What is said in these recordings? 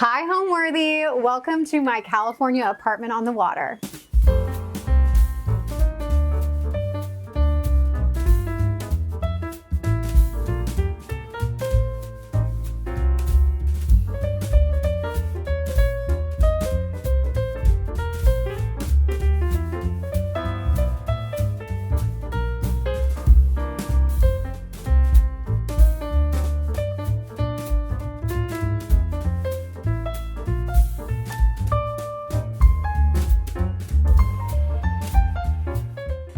Hi, Homeworthy. Welcome to my California apartment on the water.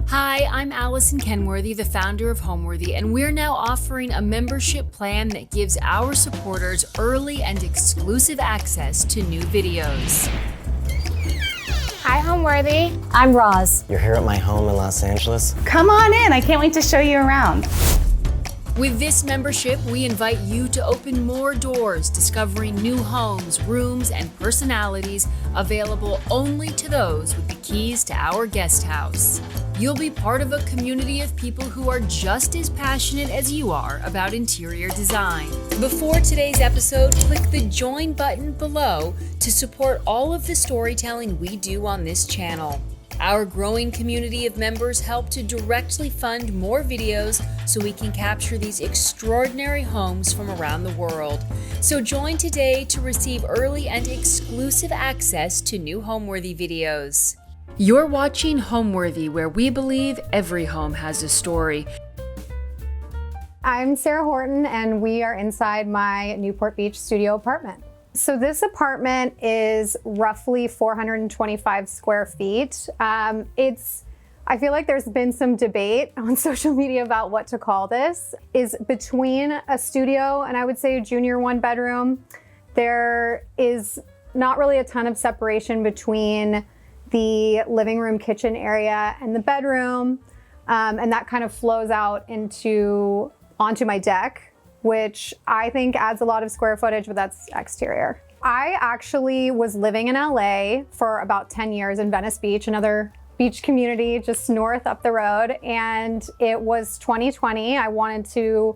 Hi, I'm Allison Kenworthy, the founder of Homeworthy, and we're now offering a membership plan that gives our supporters early and exclusive access to new videos. Hi, Homeworthy. I'm Roz. You're here at my home in Los Angeles? Come on in. I can't wait to show you around. With this membership, we invite you to open more doors, discovering new homes, rooms, and personalities available only to those with the keys to our guest house. You'll be part of a community of people who are just as passionate as you are about interior design. Before today's episode, click the join button below to support all of the storytelling we do on this channel. Our growing community of members help to directly fund more videos so we can capture these extraordinary homes from around the world. So join today to receive early and exclusive access to new Homeworthy videos. You're watching Homeworthy, where we believe every home has a story. I'm Sarah Horton, and we are inside my Newport Beach studio apartment. So this apartment is roughly 425 square feet. I feel like there's been some debate on social media about what to call this. Is between a studio and I would say a junior one bedroom. There is not really a ton of separation between the living room kitchen area and the bedroom. And that kind of flows out onto my deck, which I think adds a lot of square footage, but that's exterior. I actually was living in LA for about 10 years in Venice Beach, another beach community just north up the road. And it was 2020. I wanted to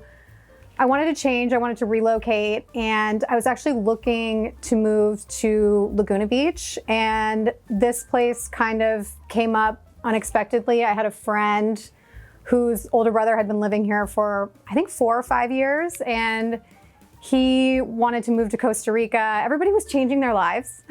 change, I wanted to relocate, and I was actually looking to move to Laguna Beach. And this place kind of came up unexpectedly. I had a friend whose older brother had been living here for, I think, 4 or 5 years, and he wanted to move to Costa Rica. Everybody was changing their lives.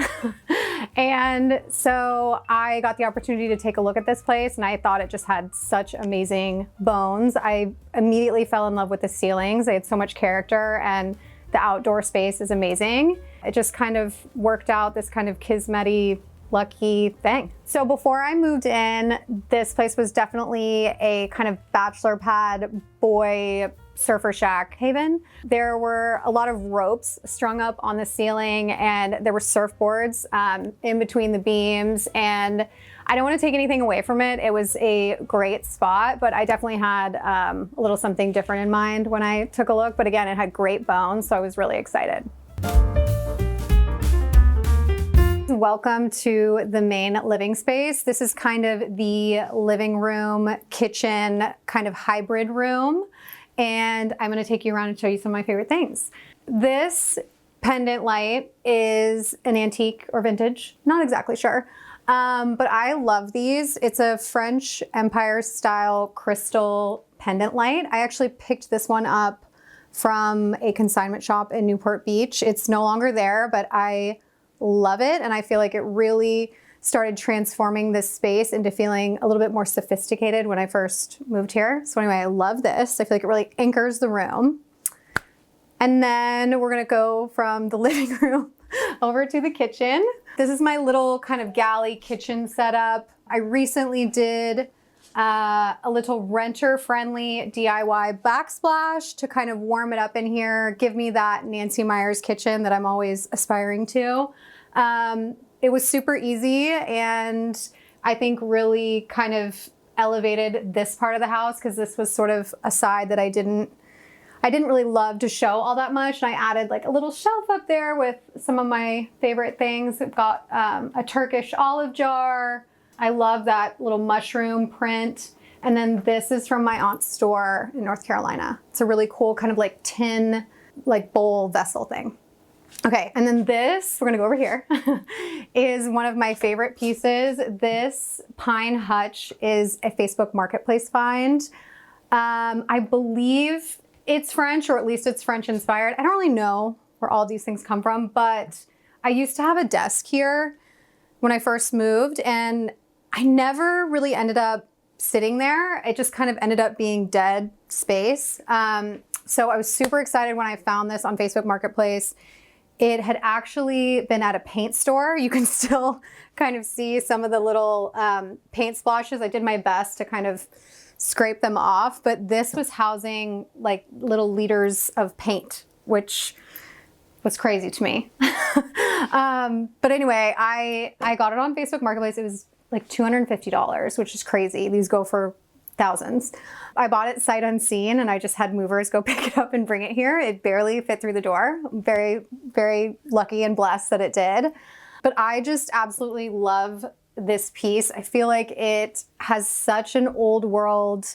And so I got the opportunity to take a look at this place, and I thought it just had such amazing bones. I immediately fell in love with the ceilings. They had so much character, and the outdoor space is amazing. It just kind of worked out, this kind of kismet-y, lucky thing. So before I moved in, this place was definitely a kind of bachelor pad, boy surfer shack haven. There were a lot of ropes strung up on the ceiling, and there were surfboards in between the beams. And I don't want to take anything away from it. It was a great spot, but I definitely had a little something different in mind when I took a look. But again, it had great bones, so I was really excited. Welcome to the main living space. This is kind of the living room, kitchen, kind of hybrid room. And I'm going to take you around and show you some of my favorite things. This pendant light is an antique or vintage, not exactly sure. But I love these. It's a French Empire style crystal pendant light. I actually picked this one up from a consignment shop in Newport Beach. It's no longer there, but I love it. And I feel like it really started transforming this space into feeling a little bit more sophisticated when I first moved here. So anyway, I love this. I feel like it really anchors the room. And then we're gonna go from the living room over to the kitchen. This is my little kind of galley kitchen setup. I recently did a little renter-friendly DIY backsplash to kind of warm it up in here, give me that Nancy Meyers kitchen that I'm always aspiring to. It was super easy, and I think really kind of elevated this part of the house, because this was sort of a side that I didn't really love to show all that much. And I added like a little shelf up there with some of my favorite things. I've got a Turkish olive jar. I love that little mushroom print. And then this is from my aunt's store in North Carolina. It's a really cool kind of like tin, like bowl vessel thing. Okay, and then this, we're gonna go over here, is one of my favorite pieces. This pine hutch is a Facebook Marketplace find. I believe it's French, or at least it's French inspired. I don't really know where all these things come from, but I used to have a desk here when I first moved, and I never really ended up sitting there. It just kind of ended up being dead space. So I was super excited when I found this on Facebook Marketplace. It had actually been at a paint store. You can still kind of see some of the little paint splashes. I did my best to kind of scrape them off, but this was housing like little liters of paint, which was crazy to me. But anyway, I got it on Facebook Marketplace. It was like $250, which is crazy. These go for thousands. I bought it sight unseen, and I just had movers go pick it up and bring it here. It barely fit through the door. I'm very, very lucky and blessed that it did. But I just absolutely love this piece. I feel like it has such an old world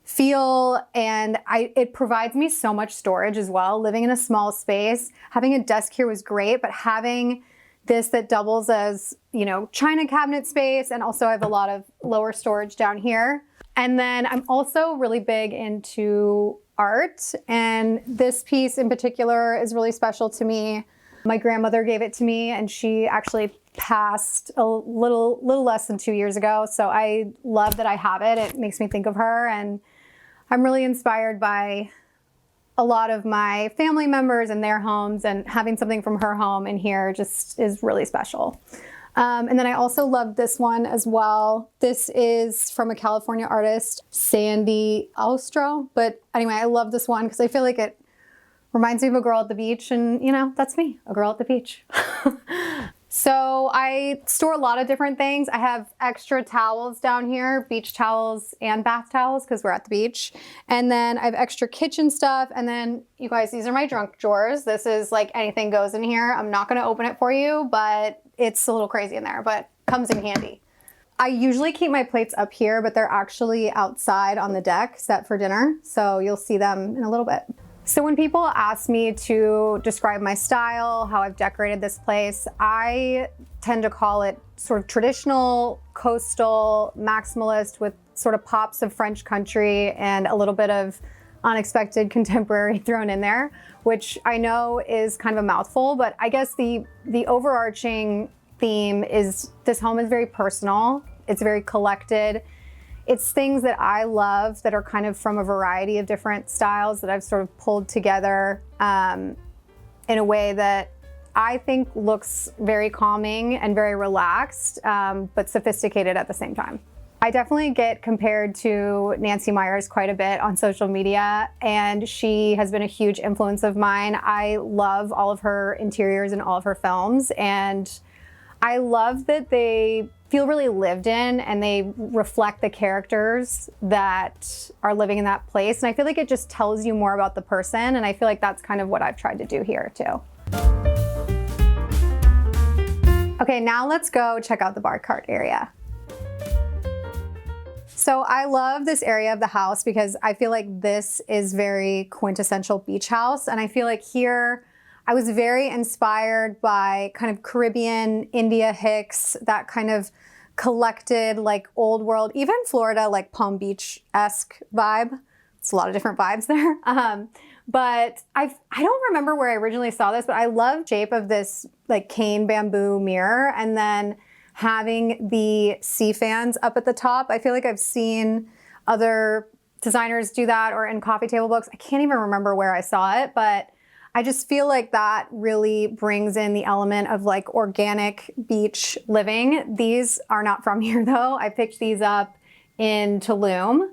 feel, and it provides me so much storage as well. Living in a small space, having a desk here was great, but having this that doubles as, you know, china cabinet space, and also I have a lot of lower storage down here. And then I'm also really big into art, and this piece in particular is really special to me. My grandmother gave it to me, and she actually passed a little less than 2 years ago. So I love that I have it. It makes me think of her, and I'm really inspired by a lot of my family members and their homes, and having something from her home in here just is really special. And then I also love this one as well. This is from a California artist, Sandy Austro. But anyway, I love this one because I feel like it reminds me of a girl at the beach, and you know, that's me, a girl at the beach. So I store a lot of different things. I have extra towels down here, beach towels and bath towels, because we're at the beach. And then I have extra kitchen stuff. And then you guys, these are my junk drawers. This is like anything goes in here. I'm not gonna open it for you, but it's a little crazy in there, but comes in handy. I usually keep my plates up here, but they're actually outside on the deck set for dinner. So you'll see them in a little bit. So when people ask me to describe my style, how I've decorated this place, I tend to call it sort of traditional, coastal, maximalist with sort of pops of French country and a little bit of unexpected contemporary thrown in there, which I know is kind of a mouthful, but I guess the overarching theme is this home is very personal. It's very collected. It's things that I love that are kind of from a variety of different styles that I've sort of pulled together in a way that I think looks very calming and very relaxed, but sophisticated at the same time. I definitely get compared to Nancy Meyers quite a bit on social media, and she has been a huge influence of mine. I love all of her interiors and all of her films, and I love that they feel really lived in and they reflect the characters that are living in that place. And I feel like it just tells you more about the person, and I feel like that's kind of what I've tried to do here too. Okay, now let's go check out the bar cart area. So I love this area of the house because I feel like this is very quintessential beach house, and I feel like here I was very inspired by kind of Caribbean, India Hicks, that kind of collected, like old world, even Florida, like Palm Beach-esque vibe. It's a lot of different vibes there. But I don't remember where I originally saw this, but I love the shape of this like cane bamboo mirror, and then having the sea fans up at the top. I feel like I've seen other designers do that, or in coffee table books. I can't even remember where I saw it, but I just feel like that really brings in the element of like organic beach living. These are not from here though. I picked these up in Tulum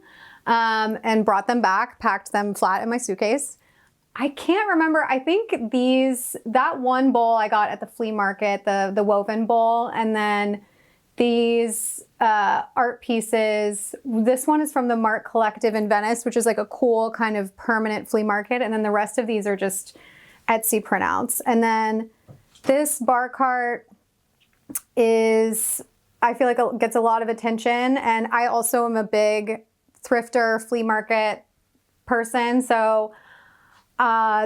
and brought them back, packed them flat in my suitcase. I can't remember, I think that one bowl I got at the flea market, the woven bowl, and then these art pieces. This one is from the Mart Collective in Venice, which is like a cool kind of permanent flea market. And then the rest of these are just Etsy printouts. And then this bar cart is, I feel like it gets a lot of attention. And I also am a big thrifter, flea market person. So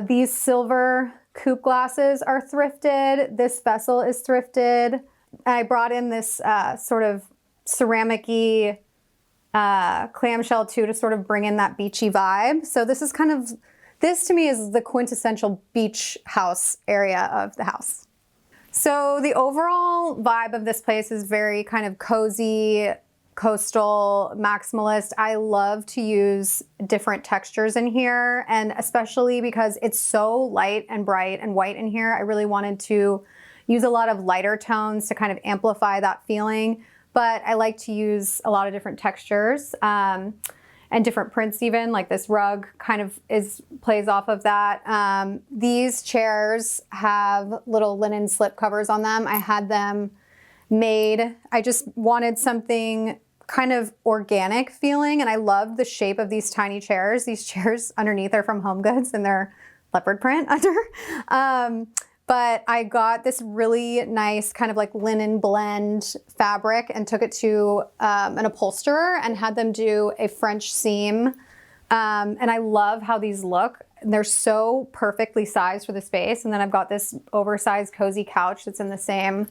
these silver coupe glasses are thrifted. This vessel is thrifted. I brought in this sort of ceramic-y clamshell too to sort of bring in that beachy vibe. So this to me is the quintessential beach house area of the house. So the overall vibe of this place is very kind of cozy, coastal, maximalist. I love to use different textures in here, and especially because it's so light and bright and white in here, I really wanted to use a lot of lighter tones to kind of amplify that feeling. But I like to use a lot of different textures and different prints even, like this rug kind of plays off of that. These chairs have little linen slip covers on them. I had them made. I just wanted something kind of organic feeling, and I loved the shape of these tiny chairs. These chairs underneath are from HomeGoods and they're leopard print under. But I got this really nice kind of like linen blend fabric and took it to an upholsterer and had them do a French seam. And I love how these look. They're so perfectly sized for the space. And then I've got this oversized cozy couch that's in the same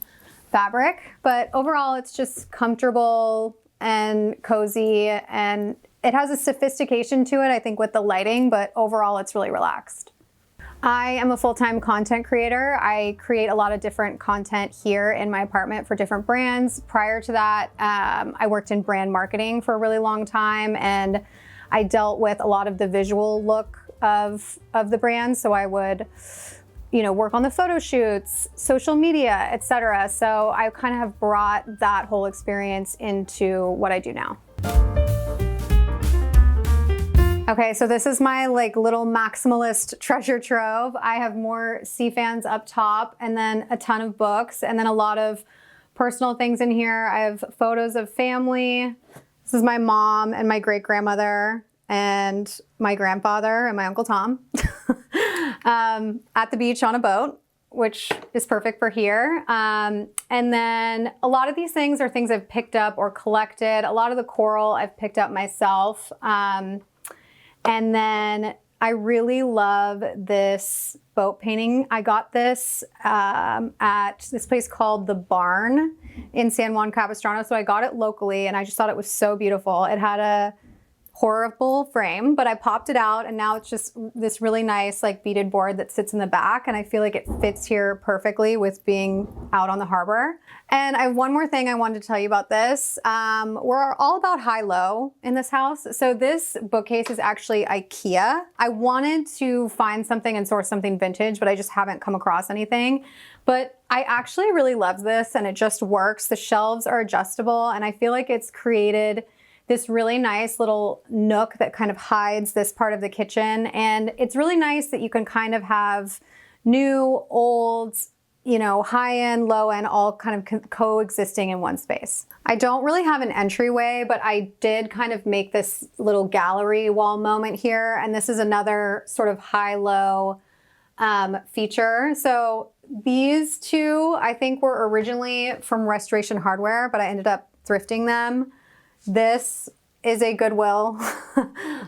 fabric. But overall, it's just comfortable and cozy, and it has a sophistication to it, I think, with the lighting, but overall it's really relaxed. I am a full-time content creator. I create a lot of different content here in my apartment for different brands. Prior to that, I worked in brand marketing for a really long time, and I dealt with a lot of the visual look of the brand. So I would, work on the photo shoots, social media, etc. So I kind of have brought that whole experience into what I do now. Okay, so this is my little maximalist treasure trove. I have more sea fans up top, and then a ton of books, and then a lot of personal things in here. I have photos of family. This is my mom and my great-grandmother and my grandfather and my Uncle Tom at the beach on a boat, which is perfect for here. And then a lot of these things are things I've picked up or collected. A lot of the coral I've picked up myself. And then I really love this boat painting. I got this at this place called The Barn in San Juan Capistrano. So I got it locally, and I just thought it was so beautiful. It had a horrible frame, but I popped it out, and now it's just this really nice beaded board that sits in the back, and I feel like it fits here perfectly with being out on the harbor. And I have one more thing I wanted to tell you about this. We're all about high-low in this house. So this bookcase is actually IKEA. I wanted to find something and source something vintage, but I just haven't come across anything. But I actually really love this, and it just works. The shelves are adjustable, and I feel like it's created this really nice little nook that kind of hides this part of the kitchen. And it's really nice that you can kind of have new, old, high-end, low-end, all kind of coexisting in one space. I don't really have an entryway, but I did kind of make this little gallery wall moment here. And this is another sort of high-low feature. So these two, I think, were originally from Restoration Hardware, but I ended up thrifting them. This is a Goodwill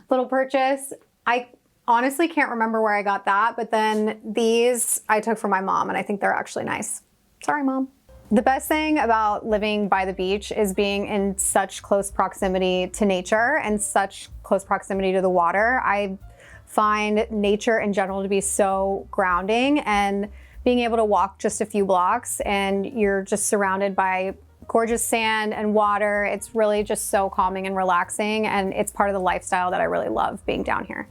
little purchase. I honestly can't remember where I got that, but then these I took from my mom, and I think they're actually nice. Sorry, Mom. The best thing about living by the beach is being in such close proximity to nature and such close proximity to the water. I find nature in general to be so grounding, and being able to walk just a few blocks and you're just surrounded by gorgeous sand and water. It's really just so calming and relaxing, and it's part of the lifestyle that I really love being down here.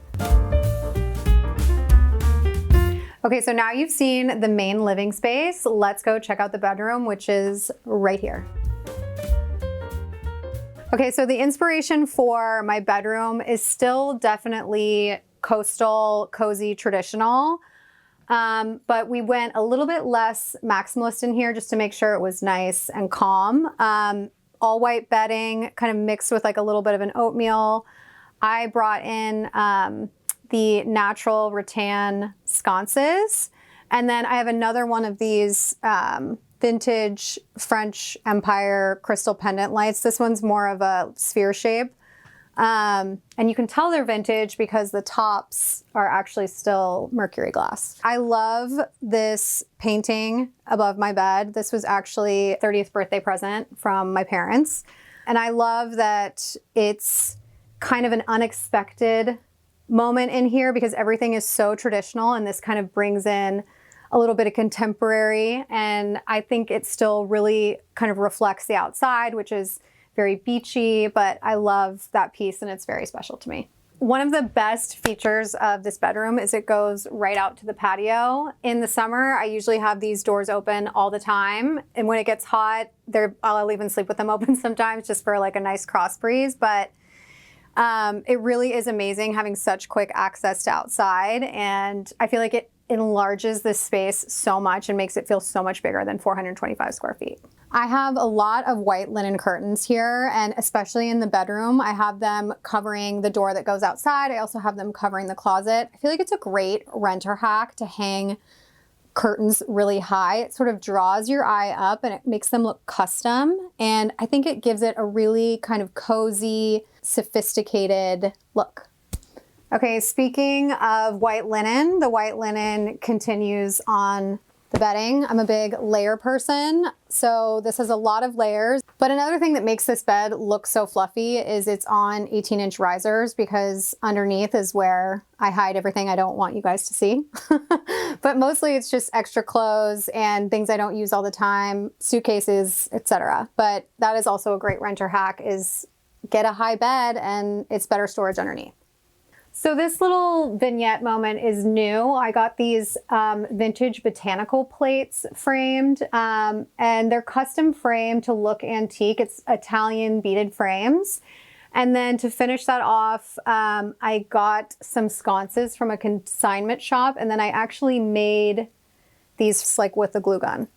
Okay, so now you've seen the main living space. Let's go check out the bedroom, which is right here. Okay, so the inspiration for my bedroom is still definitely coastal, cozy, traditional. But we went a little bit less maximalist in here just to make sure it was nice and calm. All white bedding, kind of mixed with a little bit of an oatmeal. I brought in the natural rattan sconces. And then I have another one of these vintage French Empire crystal pendant lights. This one's more of a sphere shape. And you can tell they're vintage because the tops are actually still mercury glass. I love this painting above my bed. This was actually a 30th birthday present from my parents. And I love that it's kind of an unexpected moment in here because everything is so traditional, and this kind of brings in a little bit of contemporary. And I think it still really kind of reflects the outside, which is very beachy, but I love that piece and it's very special to me. One of the best features of this bedroom is it goes right out to the patio. In the summer, I usually have these doors open all the time. And when it gets hot, I'll even sleep with them open sometimes just for like a nice cross breeze. But it really is amazing having such quick access to outside. And I feel like it enlarges this space so much and makes it feel so much bigger than 425 square feet. I have a lot of white linen curtains here, and especially in the bedroom, I have them covering the door that goes outside. I also have them covering the closet. I feel like it's a great renter hack to hang curtains really high. It sort of draws your eye up and it makes them look custom. And I think it gives it a really kind of cozy, sophisticated look. Okay, speaking of white linen, the white linen continues on the bedding. I'm a big layer person, so this has a lot of layers. But another thing that makes this bed look so fluffy is it's on 18-inch risers, because underneath is where I hide everything I don't want you guys to see. But mostly it's just extra clothes and things I don't use all the time, suitcases, etc. But that is also a great renter hack, is get a high bed and it's better storage underneath. So this little vignette moment is new. I got these vintage botanical plates framed, and they're custom framed to look antique. It's Italian beaded frames. And then to finish that off, I got some sconces from a consignment shop, and then I actually made these like with a glue gun.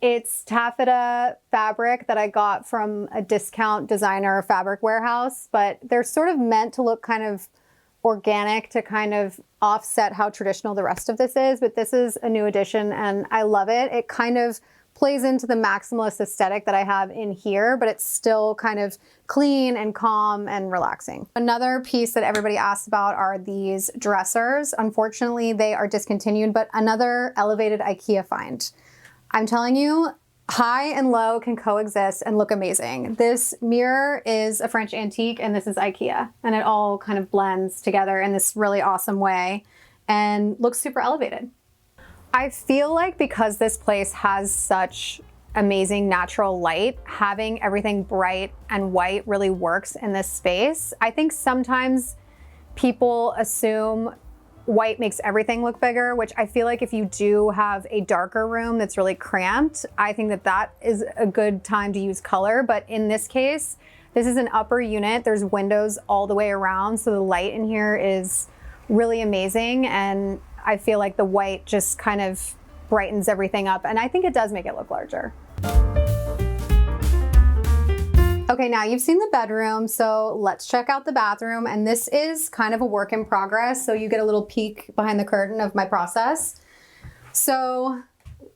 It's taffeta fabric that I got from a discount designer fabric warehouse, but they're sort of meant to look kind of organic to kind of offset how traditional the rest of this is. But this is a new addition and I love it. It kind of plays into the maximalist aesthetic that I have in here, but it's still kind of clean and calm and relaxing. Another piece that everybody asks about are these dressers. Unfortunately, they are discontinued, but another elevated IKEA find. I'm telling you, high and low can coexist and look amazing. This mirror is a French antique and this is IKEA, and it all kind of blends together in this really awesome way and looks super elevated. I feel like because this place has such amazing natural light, having everything bright and white really works in this space. I think sometimes people assume white makes everything look bigger, which I feel like if you do have a darker room that's really cramped, I think that that is a good time to use color. But in this case, this is an upper unit. There's windows all the way around, so the light in here is really amazing, and I feel like the white just kind of brightens everything up, and I think it does make it look larger. Okay, now you've seen the bedroom, so let's check out the bathroom, and this is kind of a work in progress, so you get a little peek behind the curtain of my process. So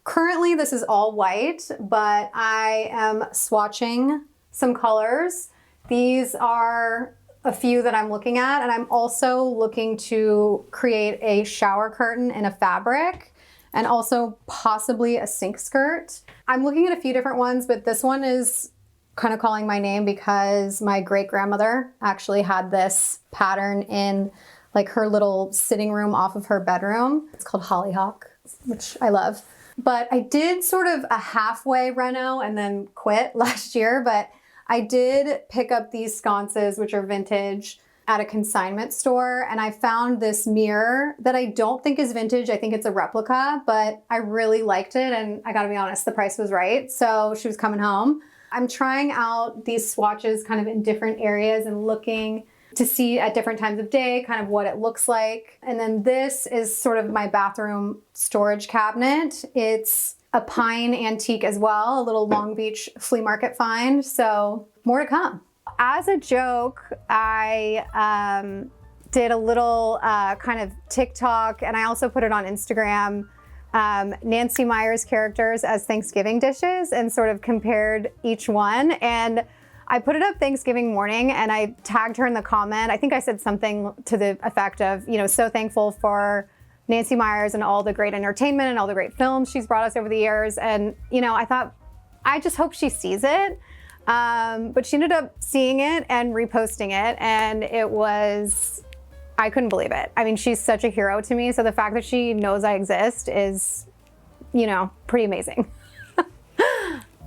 currently this is all white, but I am swatching some colors. These are a few that I'm looking at, and I'm also looking to create a shower curtain in a fabric and also possibly a sink skirt. I'm looking at a few different ones, but this one is kind of calling my name because my great-grandmother actually had this pattern in like her little sitting room off of her bedroom. It's called Hollyhock, which I love. But I did sort of a halfway reno and then quit last year, but I did pick up these sconces, which are vintage, at a consignment store, and I found this mirror that I don't think is vintage. I think it's a replica, but I really liked it, and I gotta be honest, the price was right, so she was coming home. I'm trying out these swatches kind of in different areas and looking to see at different times of day kind of what it looks like. And then this is sort of my bathroom storage cabinet. It's a pine antique as well, a little Long Beach flea market find, so more to come. As a joke, I did a little kind of TikTok, and I also put it on Instagram, Nancy Meyers characters as Thanksgiving dishes, and sort of compared each one. And I put it up Thanksgiving morning and I tagged her in the comment. I think I said something to the effect of, so thankful for Nancy Meyers and all the great entertainment and all the great films she's brought us over the years. And, I thought, I just hope she sees it. But she ended up seeing it and reposting it. And I couldn't believe it. I mean, she's such a hero to me. So the fact that she knows I exist is, pretty amazing.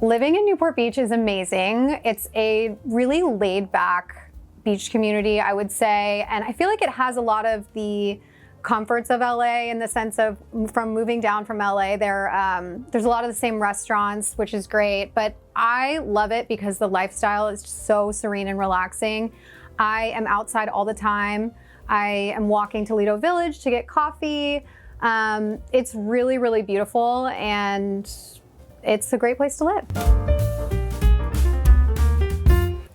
Living in Newport Beach is amazing. It's a really laid back beach community, I would say. And I feel like it has a lot of the comforts of LA in the sense of from moving down from LA, there's a lot of the same restaurants, which is great, but I love it because the lifestyle is so serene and relaxing. I am outside all the time. I am walking to Lido Village to get coffee. It's really, really beautiful and it's a great place to live.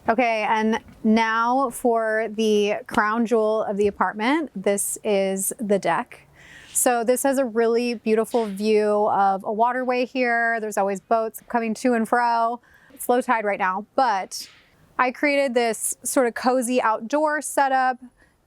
Okay, and now for the crown jewel of the apartment. This is the deck. So this has a really beautiful view of a waterway here. There's always boats coming to and fro. It's low tide right now, but I created this sort of cozy outdoor setup.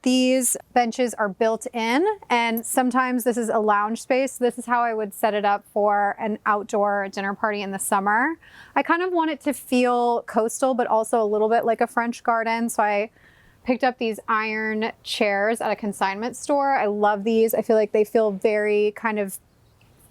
These benches are built in, and sometimes this is a lounge space. This is how I would set it up for an outdoor dinner party in the summer. I kind of want it to feel coastal, but also a little bit like a French garden. So I picked up these iron chairs at a consignment store. I love these. I feel like they feel very kind of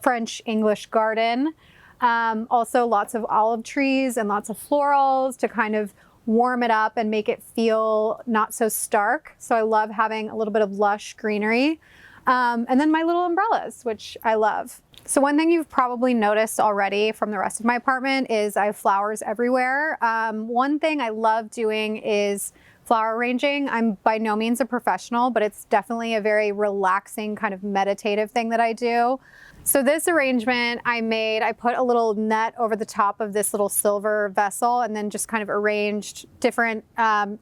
French English garden. Also lots of olive trees and lots of florals to kind of warm it up and make it feel not so stark. So I love having a little bit of lush greenery. And then my little umbrellas, which I love. So one thing you've probably noticed already from the rest of my apartment is I have flowers everywhere. One thing I love doing is flower arranging. I'm by no means a professional, but it's definitely a very relaxing kind of meditative thing that I do. So this arrangement I put a little net over the top of this little silver vessel and then just kind of arranged different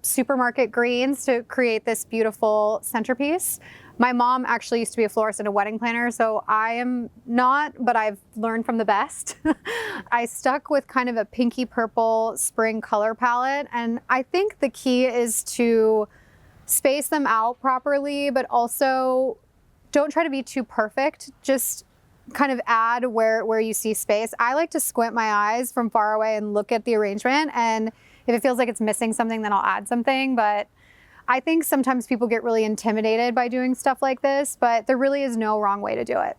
supermarket greens to create this beautiful centerpiece. My mom actually used to be a florist and a wedding planner, so I am not, but I've learned from the best. I stuck with kind of a pinky purple spring color palette, and I think the key is to space them out properly, but also don't try to be too perfect. Just kind of add where you see space. I like to squint my eyes from far away and look at the arrangement, and if it feels like it's missing something, then I'll add something. But I think sometimes people get really intimidated by doing stuff like this, but there really is no wrong way to do it.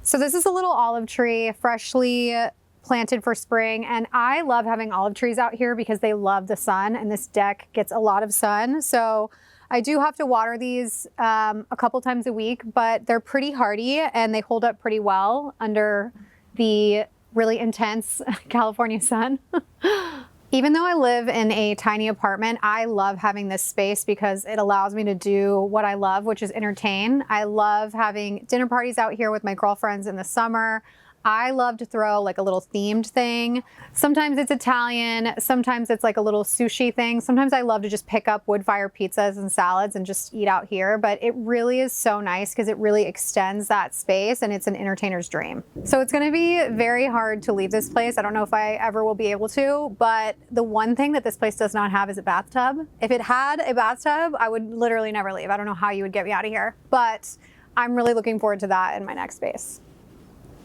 So this is a little olive tree, freshly planted for spring, and I love having olive trees out here because they love the sun, and this deck gets a lot of sun. So I do have to water these a couple times a week, but they're pretty hardy and they hold up pretty well under the really intense California sun. Even though I live in a tiny apartment, I love having this space because it allows me to do what I love, which is entertain. I love having dinner parties out here with my girlfriends in the summer. I love to throw like a little themed thing. Sometimes it's Italian, sometimes it's like a little sushi thing. Sometimes I love to just pick up wood fire pizzas and salads and just eat out here, but it really is so nice because it really extends that space and it's an entertainer's dream. So it's gonna be very hard to leave this place. I don't know if I ever will be able to, but the one thing that this place does not have is a bathtub. If it had a bathtub, I would literally never leave. I don't know how you would get me out of here, but I'm really looking forward to that in my next space.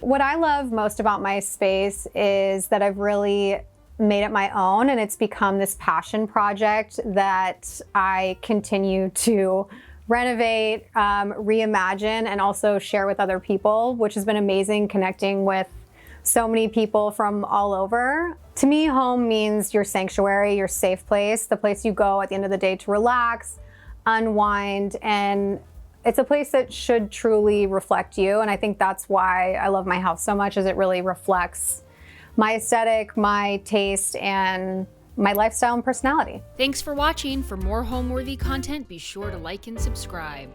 What I love most about my space is that I've really made it my own, and it's become this passion project that I continue to renovate, reimagine, and also share with other people, which has been amazing, connecting with so many people from all over. To me, home means your sanctuary, your safe place, the place you go at the end of the day to relax, unwind, and it's a place that should truly reflect you. And I think that's why I love my house so much, is it really reflects my aesthetic, my taste, and my lifestyle and personality. Thanks for watching. For more Homeworthy content, be sure to like and subscribe.